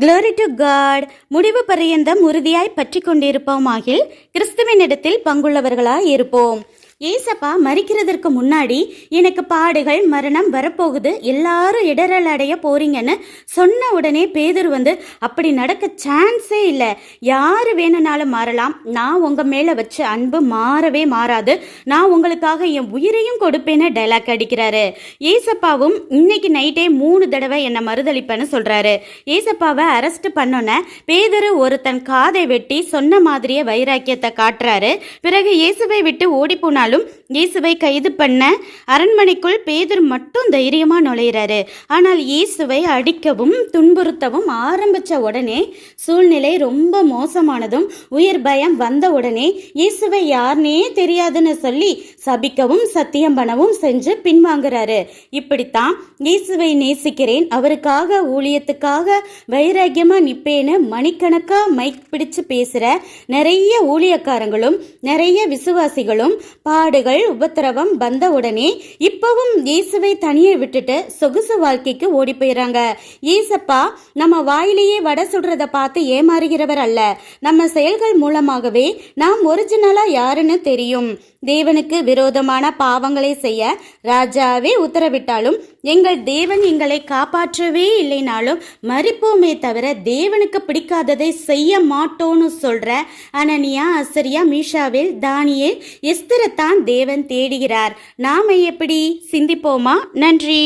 Glory to God. முடிவு பரியந்தம் உறுதியாய் பற்றி கொண்டிருப்போமாகில் கிறிஸ்துவினிடத்தில் பங்குள்ளவர்களாய் இருப்போம். ஏசப்பா மரிக்கிறதற்கு முன்னாடி எனக்கு பாடுகள் மரணம் வரப்போகுது, எல்லாரும் இடரல் அடைய போறீங்கன்னு சொன்ன உடனே பேதுரு அப்படி நடக்க சான்ஸே இல்லை, யாரு வேணும்னாலும் மாறலாம், நான் உங்க மேல வச்ச அன்பு மாறவே மாறாது, நான் உங்களுக்காக என் உயிரையும் கொடுப்பேன்னு டைலாக் அடிக்கிறாரு. ஏசப்பாவும் இன்னைக்கு நைட்டே 3 தடவை என்னை மறுதளிப்பேன்னு சொல்றாரு. ஏசப்பாவை அரெஸ்ட் பண்ணோன்ன பேதுரு தன் காதை வெட்டி சொன்ன மாதிரியே வைராக்கியத்தை காட்டுறாரு. பிறகு இயேசுவை விட்டு ஓடி போனாலும் இயேசுவை கைது பண்ண அரண்மனைக்குள் பேதுரு மட்டும் தைரியமா நுழையிறாரு. ஆனால் இயேசுவை அடிக்கவும் துன்புறுத்தவும் ஆரம்பிச்ச உடனே சூழ்நிலை ரொம்ப மோசமானதும் உயிர் பயம் வந்த உடனே இயேசுவை யாருனே தெரியாதுன்னு சொல்லி சபிக்கவும் சத்தியம் பண்ணவும் செஞ்சு பின்வாங்குறாரு. இப்படித்தான் இயேசுவை நேசிக்கிறேன், அவருக்காக ஊழியத்துக்காக வைராக்கியமா நிப்பேன்னு மணிக்கணக்கா மைக் பிடிச்சு பேசுற நிறைய ஊழியக்காரங்களும் நிறைய விசுவாசிகளும் பாடுகள் உபத்திரவம் வந்த உடனே இப்பவும் இயேசுவை தனியே விட்டுட்டு சொகுசு வாழ்க்கைக்கு ஓடி போயிறாங்க. ஏசப்பா நம்ம வாயிலேயே வடை சுடுறத பார்த்து ஏமாறுகிறவர் அல்ல, நம்ம செயல்கள் மூலமாகவே நாம் ஒரிஜினலா யாருன்னு தெரியும். தேவனுக்கு விரோதமான பாவங்களை செய்ய ராஜாவே உத்தரவிட்டாலும் எங்கள் தேவன் எங்களை காப்பாற்றவே இல்லைனாலும் மரிப்போமே தவிர தேவனுக்கு பிடிக்காததை செய்ய மாட்டோன்னு சொல்ற அனனியா, அசரியா, மீஷாவேல், தானியேல், எஸ்தரைத்தான் தேவன் தேடுகிறார். நாம எப்படி சிந்திப்போமா? நன்றி.